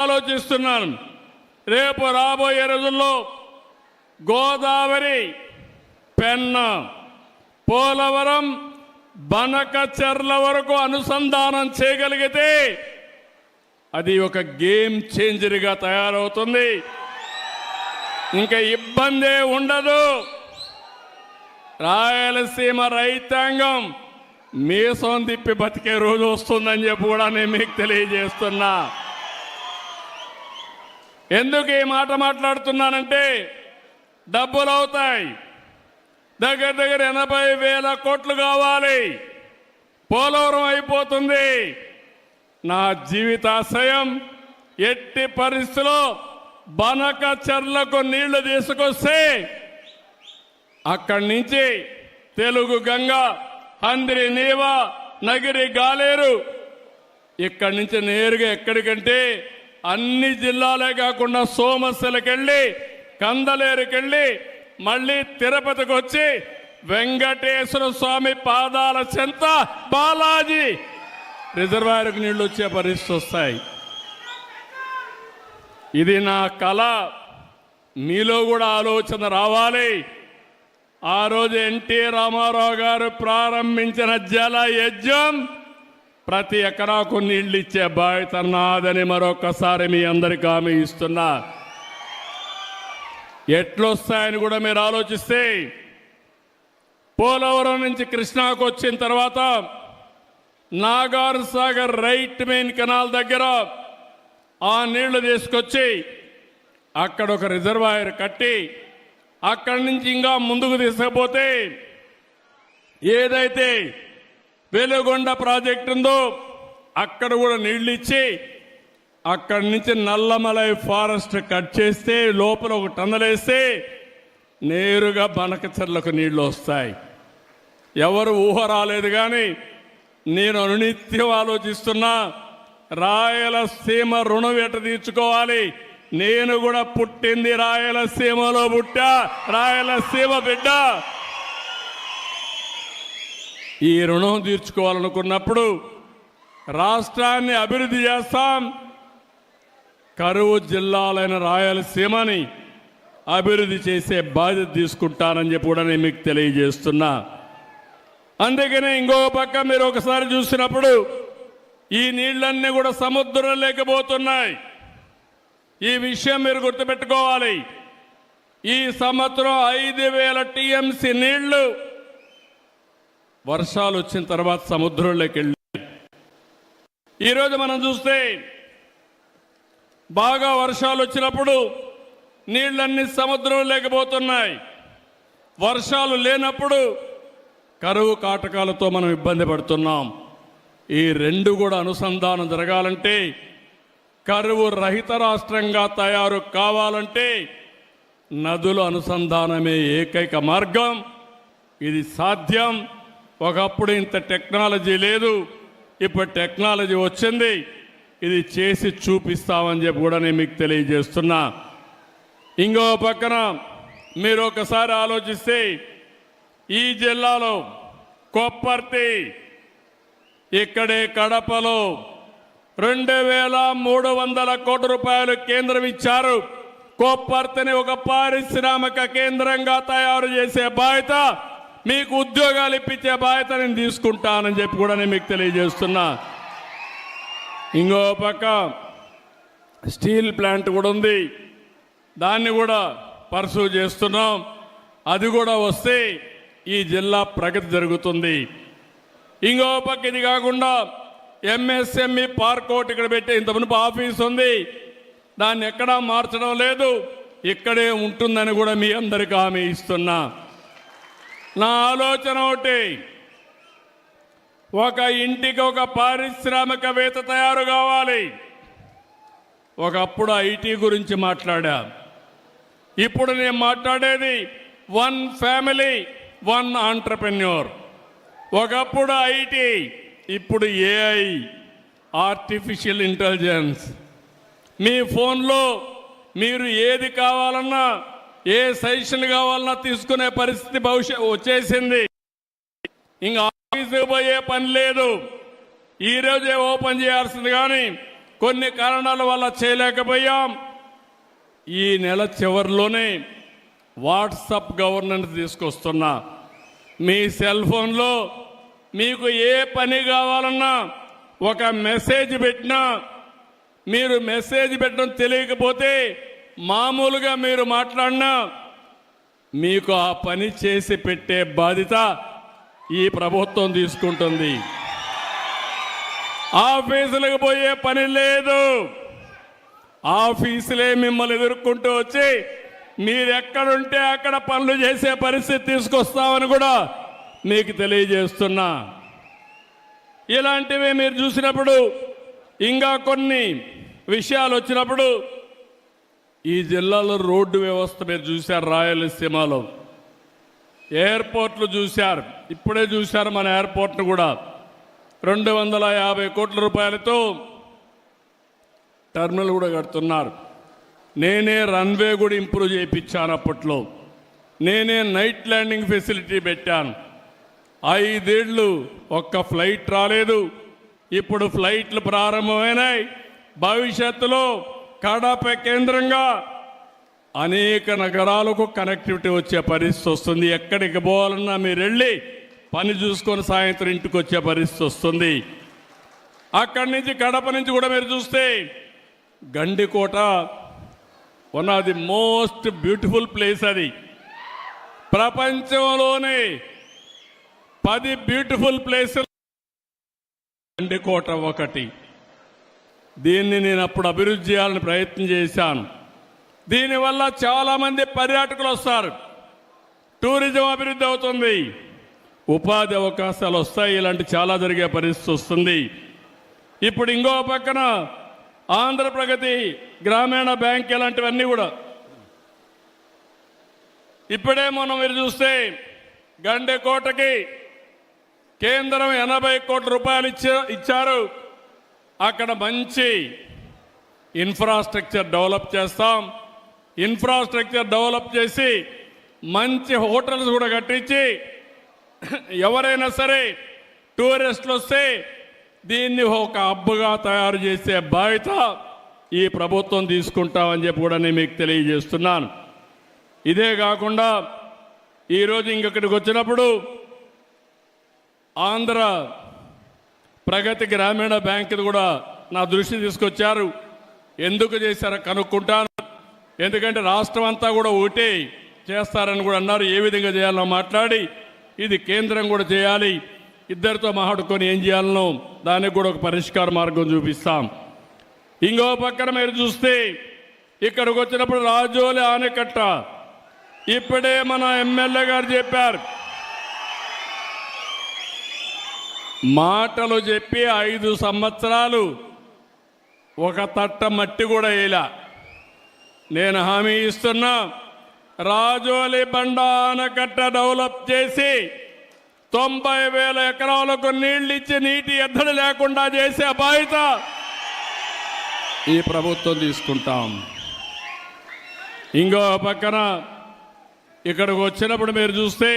ఆలోచిస్తున్నాను. రేపు రాబోయే రోజుల్లో గోదావరి, పెన్నా, పోలవరం, బనకచెర్ల వరకు అనుసంధానం చేయగలిగితే అది ఒక గేమ్ చేంజర్గా తయారవుతుంది. ఇంకా ఇబ్బందే ఉండదు. రాయలసీమ రైతాంగం మీసం తిప్పి బతికే రోజు వస్తుందని చెప్పి కూడా నేను మీకు తెలియజేస్తున్నా. ఎందుకు ఈ మాట మాట్లాడుతున్నానంటే డబ్బులు అవుతాయి. దగ్గర దగ్గర 80,000 కోట్లు కావాలి. పోలవరం అయిపోతుంది. నా జీవితాశయం ఎట్టి పరిస్థితిలో బనకచెర్లకు నీళ్లు తీసుకొస్తే అక్కడి నుంచి తెలుగు గంగ, హంద్రి నీవ, నగిరి గాలేరు ఇక్కడి నుంచి నేరుగా ఎక్కడికంటే అన్ని జిల్లాలే కాకుండా సోమశిలకెళ్ళి, కందలేరుకెళ్ళి, మళ్ళీ తిరుపతికి వచ్చి వెంకటేశ్వర స్వామి పాదాల చెంత బాలాజీ రిజర్వాయర్కు నీళ్లు వచ్చే పరిస్థితి వస్తాయి. ఇది నా కళ. మీలో కూడా ఆలోచన రావాలి. ఆ రోజు ఎన్టీ రామారావు గారు ప్రారంభించిన జల యజ్ఞం ప్రతి ఎకరాకు నీళ్లు ఇచ్చే బాధ్యత నాదని మరొకసారి మీ అందరికీ హామీ ఇస్తున్నా. ఎట్లొస్తాయని కూడా మీరు ఆలోచిస్తే పోలవరం నుంచి కృష్ణాకు వచ్చిన తర్వాత Nagar Sagar right main canal దగ్గర ఆ నీళ్లు తీసుకొచ్చి అక్కడ ఒక రిజర్వాయర్ కట్టి అక్కడి నుంచి ఇంకా ముందుకు తీసుకుపోతే ఏదైతే వెలుగొండ ప్రాజెక్టు ఉందో అక్కడ కూడా నీళ్లు ఇచ్చి అక్కడి నుంచి నల్లమలై ఫారెస్ట్ కట్ చేస్తే లోపల ఒక టన్నల్ వేస్తే నేరుగా బనకచెర్లకు నీళ్లు వస్తాయి. ఎవరు ఊహ రాలేదు. కానీ నేను అనునిత్యం ఆలోచిస్తున్నా, రాయలసీమ రుణం ఎట తీర్చుకోవాలి. నేను కూడా పుట్టింది రాయలసీమలో, పుట్టా రాయలసీమ బిడ్డ. ఈ రుణం తీర్చుకోవాలనుకున్నప్పుడు రాష్ట్రాన్ని అభివృద్ధి చేస్తాం. కరువు జిల్లాలైన రాయలసీమని అభివృద్ధి చేసే బాధ్యత తీసుకుంటానని చెప్పి కూడా నేను మీకు తెలియజేస్తున్నా. అందుకనే ఇంకొక పక్క మీరు ఒకసారి చూసినప్పుడు ఈ నీళ్లన్నీ కూడా సముద్రం లేకపోతున్నాయి. ఈ విషయం మీరు గుర్తుపెట్టుకోవాలి. ఈ సంవత్సరం 5,000 టీఎంసీ నీళ్లు వర్షాలు వచ్చిన తర్వాత సముద్రంలోకి వెళ్ళి ఈరోజు మనం చూస్తే బాగా వర్షాలు వచ్చినప్పుడు నీళ్లన్నీ సముద్రం లేకపోతున్నాయి. వర్షాలు లేనప్పుడు కరువు కాటకాలతో మనం ఇబ్బంది పడుతున్నాం. ఈ రెండు కూడా అనుసంధానం జరగాలంటే, కరువు రహిత రాష్ట్రంగా తయారు కావాలంటే నదుల అనుసంధానమే ఏకైక మార్గం. ఇది సాధ్యం. ఒకప్పుడు ఇంత టెక్నాలజీ లేదు, ఇప్పుడు టెక్నాలజీ వచ్చింది. ఇది చేసి చూపిస్తామని చెప్పి కూడా నేను మీకు తెలియజేస్తున్నా. ఇంకో పక్కన మీరు ఒకసారి ఆలోచిస్తే ఈ జిల్లాలో కొప్పర్తి, ఇక్కడే కడపలో 2,300 కోట్ల రూపాయలు కేంద్రం ఇచ్చారు. కొప్పర్తిని ఒక పారిశ్రామిక కేంద్రంగా తయారు చేసే బాధ్యత, మీకు ఉద్యోగాలు ఇప్పించే బాధ్యత నేను తీసుకుంటానని చెప్పి కూడా నేను మీకు తెలియజేస్తున్నా. ఇంకో పక్క స్టీల్ ప్లాంట్ కూడా ఉంది. దాన్ని కూడా పర్సూ చేస్తున్నాం. అది కూడా వస్తే ఈ జిల్లా ప్రగతి జరుగుతుంది. ఇంకో పక్క ఇది కాకుండా ఎంఎస్ఎంఈ పార్క్ ఒకటి ఇక్కడ పెట్టి ఇంత మునుపు ఆఫీస్ ఉంది. దాన్ని ఎక్కడా మార్చడం లేదు, ఇక్కడే ఉంటుందని కూడా మీ అందరికీ హామీ ఇస్తున్నా. నా ఆలోచన ఒకటి, ఒక ఇంటికి ఒక పారిశ్రామికవేత్త తయారు కావాలి. ఒకప్పుడు ఐటీ గురించి మాట్లాడా, ఇప్పుడు నేను మాట్లాడేది 1 ఫ్యామిలీ 1 ఆంట్రప్రెన్యూర్. ఒకప్పుడు ఐటీ, ఇప్పుడు ఏఐ, ఆర్టిఫిషియల్ ఇంటెలిజెన్స్. మీ ఫోన్లో మీరు ఏది కావాలన్నా, ఏ సజెషన్ కావాలన్నా తీసుకునే పరిస్థితి వచ్చేసింది. ఇంకా ఆఫీసుకు పోయే పని లేదు. ఈరోజే ఓపెన్ చేయాల్సింది. కానీ కొన్ని కారణాల వల్ల చేయలేకపోయాం. ఈ నెల చివరిలోనే వాట్సాప్ గవర్నెన్స్ తీసుకొస్తున్నా. మీ సెల్ ఫోన్లో మీకు ఏ పని కావాలన్నా ఒక మెసేజ్ పెట్టినా, మీరు మెసేజ్ పెట్టడం తెలియకపోతే మామూలుగా మీరు మాట్లాడినా మీకు ఆ పని చేసి పెట్టే బాధ్యత ఈ ప్రభుత్వం తీసుకుంటుంది. ఆఫీసులకు పోయే పని లేదు. ఆఫీసులే మిమ్మల్ని ఎదుర్కొంటూ వచ్చి మీరు ఎక్కడుంటే అక్కడ పనులు చేసే పరిస్థితి తీసుకొస్తామని కూడా మీకు తెలియజేస్తున్నా. ఇలాంటివి మీరు చూసినప్పుడు, ఇంకా కొన్ని విషయాలు వచ్చినప్పుడు, ఈ జిల్లాలో రోడ్డు వ్యవస్థ మీరు చూశారు. రాయలసీమలో ఎయిర్పోర్ట్లు చూశారు. ఇప్పుడే చూశారు మన ఎయిర్పోర్ట్ను కూడా 250 కోట్ల రూపాయలతో టర్మినల్ కూడా కడుతున్నారు. నేనే రన్వే కూడా ఇంప్రూవ్ చేయించాను. అప్పట్లో నేనే నైట్ ల్యాండింగ్ ఫెసిలిటీ పెట్టాను. 5 ఏళ్ళు ఒక్క ఫ్లైట్ రాలేదు. ఇప్పుడు ఫ్లైట్లు ప్రారంభమైనాయి. భవిష్యత్తులో కడప కేంద్రంగా అనేక నగరాలకు కనెక్టివిటీ వచ్చే పరిస్థితి వస్తుంది. ఎక్కడికి పోవాలన్నా మీరు వెళ్ళి పని చూసుకొని సాయంత్రం ఇంటికి వచ్చే పరిస్థితి వస్తుంది. అక్కడి నుంచి కడప నుంచి కూడా మీరు చూస్తే Gandikota one of the most beautiful place. అది ప్రపంచంలోనే 10 బ్యూటిఫుల్ ప్లేసులు గండికోట ఒకటి. దీన్ని నేను అప్పుడు అభివృద్ధి చేయాలని ప్రయత్నం చేశాను. దీనివల్ల చాలామంది పర్యాటకులు వస్తారు. టూరిజం అభివృద్ధి అవుతుంది. ఉపాధి అవకాశాలు వస్తాయి. ఇలాంటి చాలా జరిగే పరిస్థితి వస్తుంది. ఇప్పుడు ఇంకో పక్కన ఆంధ్రప్రగతి గ్రామీణ బ్యాంక్ ఇలాంటివన్నీ కూడా ఇప్పుడే మనం మీరు చూస్తే గండికోటకి కేంద్రం 80 కోట్ల రూపాయలు ఇచ్చారు. అక్కడ మంచి ఇన్ఫ్రాస్ట్రక్చర్ డెవలప్ చేస్తాం. ఇన్ఫ్రాస్ట్రక్చర్ డెవలప్ చేసి మంచి హోటల్స్ కూడా కట్టించి ఎవరైనా సరే టూరిస్టులు వస్తే దీన్ని ఒక హబ్గా తయారు చేసే బాధ్యత ఈ ప్రభుత్వం తీసుకుంటామని చెప్పి కూడా నేను మీకు తెలియజేస్తున్నాను. ఇదే కాకుండా ఈరోజు ఇంకొకటికి వచ్చినప్పుడు ఆంధ్ర ప్రగతి గ్రామీణ బ్యాంకుది కూడా నా దృష్టి తీసుకొచ్చారు. ఎందుకు చేశారో కనుక్కుంటాను. ఎందుకంటే రాష్ట్రం అంతా కూడా ఒకటే చేస్తారని కూడా అన్నారు. ఏ విధంగా చేయాలో మాట్లాడి ఇది కేంద్రం కూడా చేయాలి. ఇద్దరితో మాట్లాడుకొని ఏం చేయాలనో దానికి కూడా ఒక పరిష్కార మార్గం చూపిస్తాం. ఇంకో పక్కన మీరు చూస్తే ఇక్కడికి వచ్చినప్పుడు రాజోలి ఆనకట్ట ఇప్పుడే మన ఎమ్మెల్యే గారు చెప్పారు. మాటలు చెప్పి 5 సంవత్సరాలు ఒక తట్ట మట్టి కూడా వేయలా. నేను హామీ ఇస్తున్నా, రాజోలి బండ ఆనకట్ట డెవలప్ చేసి 90,000 ఎకరాలకు నీళ్లు ఇచ్చి నీటి ఎద్దడి లేకుండా చేసే బాధ్యత ఈ ప్రభుత్వం తీసుకుంటాం. ఇంకో పక్కన ఇక్కడికి వచ్చినప్పుడు మీరు చూస్తే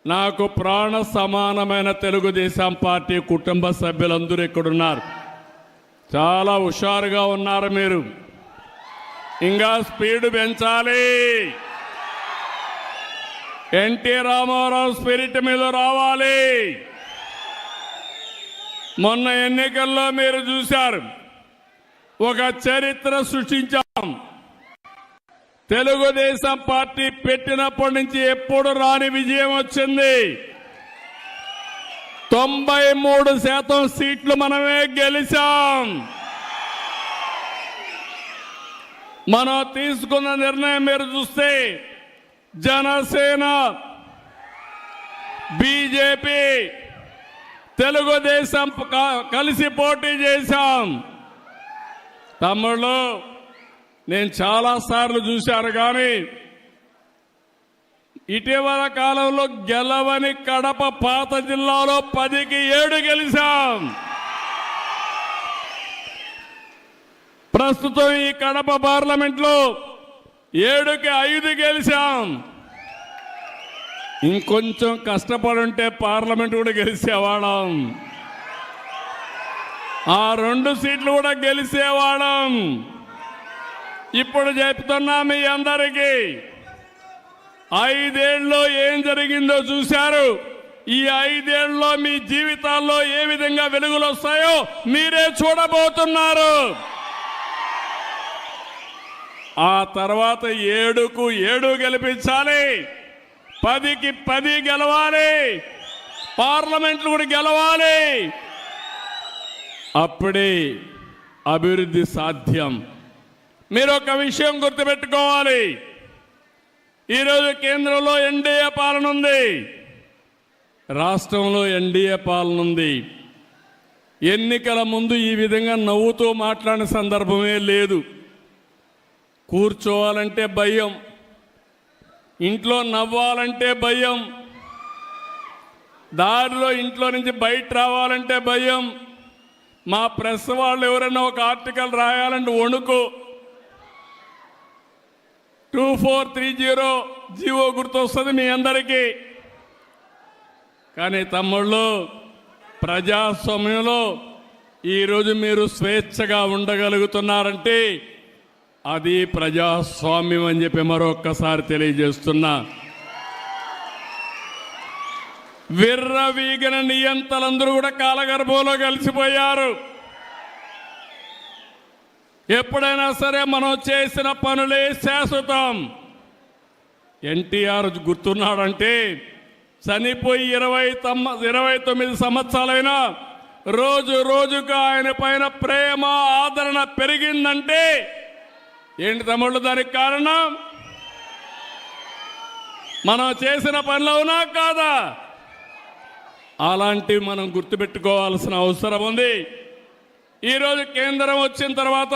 నాకు ప్రాణ సమానమైన తెలుగుదేశం పార్టీ కుటుంబ సభ్యులందరూ ఇక్కడున్నారు. చాలా హుషారుగా ఉన్నారు మీరు. ఇంకా స్పీడ్ పెంచాలి. ఎన్టీ రామారావు స్పిరిట్ మీద రావాలి. మొన్న ఎన్నికల్లో మీరు చూశారు, ఒక చరిత్ర సృష్టించాం. తెలుగుదేశం పార్టీ పెట్టినప్పటి నుంచి ఎప్పుడు రాని విజయం వచ్చింది. 93% సీట్లు మనమే గెలిచాం. మనం తీసుకున్న నిర్ణయం మీరు చూస్తే జనసేన, బీజేపీ, తెలుగుదేశం కలిసి పోటీ చేశాం. తమ్ముళ్ళు, నేను చాలాసార్లు చూశాను కానీ ఇటీవల కాలంలో గెలవని కడప పాత జిల్లాలో 10కి 7 గెలిచాం. ప్రస్తుతం ఈ కడప పార్లమెంట్లో 7కి 5 గెలిచాం. ఇంకొంచెం కష్టపడుంటే పార్లమెంట్ కూడా గెలిచేవాళ్ళం. ఆ 2 సీట్లు కూడా గెలిచేవాళ్ళం. ఇప్పుడు చెప్తున్నా మీ అందరికీ, 5 ఏళ్ళలో ఏం జరిగిందో చూశారు. ఈ 5 ఏళ్ళలో మీ జీవితాల్లో ఏ విధంగా వెలుగులు వస్తాయో మీరే చూడబోతున్నారు. ఆ తర్వాత 7కు 7 గెలిపించాలి, 10కి 10 గెలవాలి, పార్లమెంట్లు కూడా గెలవాలి. అప్పుడే అభివృద్ధి సాధ్యం. మీరు ఒక విషయం గుర్తుపెట్టుకోవాలి. ఈరోజు కేంద్రంలో ఎన్డీఏ పాలన ఉంది, రాష్ట్రంలో ఎన్డీఏ పాలన ఉంది. ఎన్నికల ముందు ఈ విధంగా నవ్వుతూ మాట్లాడిన సందర్భమే లేదు. కూర్చోవాలంటే భయం, ఇంట్లో నవ్వాలంటే భయం, దారిలో ఇంట్లో నుంచి బయట రావాలంటే భయం. మా ప్రెస్ వాళ్ళు ఎవరైనా ఒక ఆర్టికల్ రాయాలంటే వణుకు. 2430 జీవో గుర్తొస్తుంది మీ అందరికీ. కానీ తమ్ముళ్ళు, ప్రజాస్వామ్యంలో ఈరోజు మీరు స్వేచ్ఛగా ఉండగలుగుతున్నారంటే అది ప్రజాస్వామ్యం అని చెప్పి మరొక్కసారి తెలియజేస్తున్నా. విర్రవీగిన నియంతలందరూ కూడా కాలగర్భంలో కలిసిపోయారు. ఎప్పుడైనా సరే మనం చేసిన పనులే శాశ్వతం. ఎన్టీఆర్ గుర్తున్నాడంటే చనిపోయి 29 సంవత్సరాలైనా రోజు రోజుకు ఆయన పైన ప్రేమ ఆదరణ పెరిగిందంటే ఏంటి తమ్ముళ్ళు దానికి కారణం? మనం చేసిన పనులు అవునా కాదా? అలాంటివి మనం గుర్తుపెట్టుకోవాల్సిన అవసరం ఉంది. ఈరోజు కేంద్రం వచ్చిన తర్వాత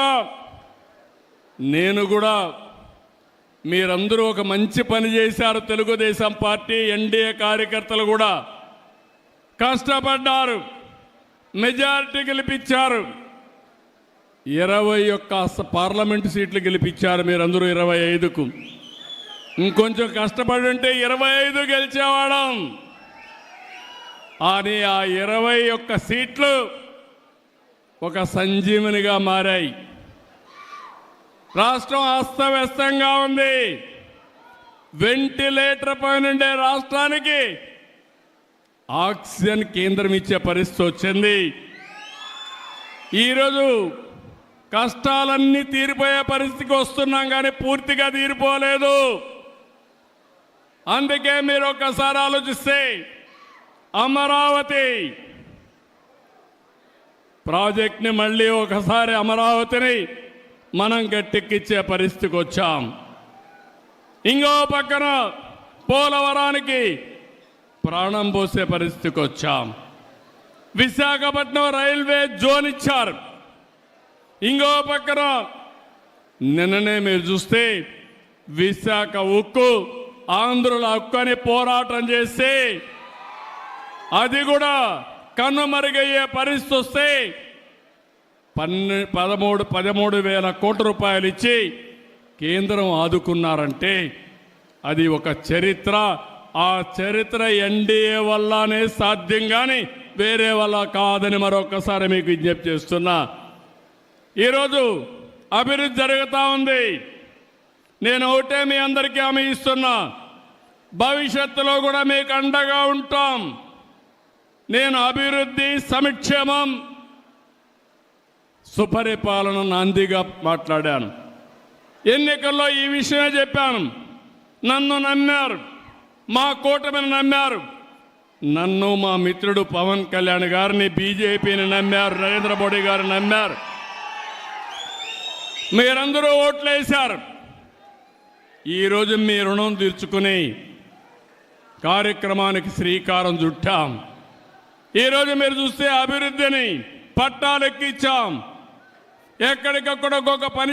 నేను కూడా, మీరందరూ ఒక మంచి పని చేశారు. తెలుగుదేశం పార్టీ ఎన్డీఏ కార్యకర్తలు కూడా కష్టపడ్డారు, మెజారిటీ గెలిపించారు. 21 పార్లమెంటు సీట్లు గెలిపించారు మీరందరూ 25కు. ఇంకొంచెం కష్టపడి ఉంటే 25 గెలిచేవాళ్ళం. అని ఆ 21 సీట్లు ఒక సంజీవనిగా మారాయి. రాష్ట్రం అస్తవ్యస్తంగా ఉంది. వెంటిలేటర్ పైనుండే రాష్ట్రానికి ఆక్సిజన్ కేంద్రం ఇచ్చే పరిస్థితి వచ్చింది. ఈరోజు కష్టాలన్నీ తీరిపోయే పరిస్థితికి వస్తున్నాం, కానీ పూర్తిగా తీరిపోలేదు. అందుకే మీరు ఒక్కసారి ఆలోచిస్తే అమరావతి ప్రాజెక్ట్ని మళ్ళీ ఒకసారి అమరావతిని మనం గట్టెక్కిచ్చే పరిస్థితికి వచ్చాం. ఇంకో పక్కన పోలవరానికి ప్రాణం పోసే పరిస్థితికి వచ్చాం. విశాఖపట్నం రైల్వే జోన్ ఇచ్చారు. ఇంకో పక్కన నిన్ననే మీరు చూస్తే విశాఖ ఉక్కు, ఆంధ్రుల హక్కు అని పోరాటం చేస్తే అది కూడా కన్నుమరుగయ్యే పరిస్థితి వస్తే 13,000 కోట్ల రూపాయలు ఇచ్చి కేంద్రం ఆదుకున్నారంటే అది ఒక చరిత్ర. ఆ చరిత్ర ఎన్డీఏ వల్లనే సాధ్యం, కానీ వేరే వల్ల కాదని మరొకసారి మీకు విజ్ఞప్తి చేస్తున్నా. ఈరోజు అభివృద్ధి జరుగుతూ ఉంది. నేను ఒకటే మీ అందరికీ హామీ ఇస్తున్నా, భవిష్యత్తులో కూడా మీకు అండగా ఉంటాం. నేను అభివృద్ధి, సంక్షేమం, సుపరిపాలన నాందిగా మాట్లాడాను. ఎన్నికల్లో ఈ విషయమే చెప్పాను. నన్ను నమ్మారు, మా కూటమిని నమ్మారు, నన్ను మా మిత్రుడు పవన్ కళ్యాణ్ గారిని, బీజేపీని నమ్మారు, నరేంద్ర మోడీ గారిని నమ్మారు. మీరందరూ ఓట్లేశారు. ఈరోజు మీ రుణం తీర్చుకుని కార్యక్రమానికి శ్రీకారం చుట్టాం. ఈరోజు మీరు చూస్తే అభివృద్ధిని పట్టాలెక్కించాం. ఎక్కడికక్కడ ఒక్కొక్క పని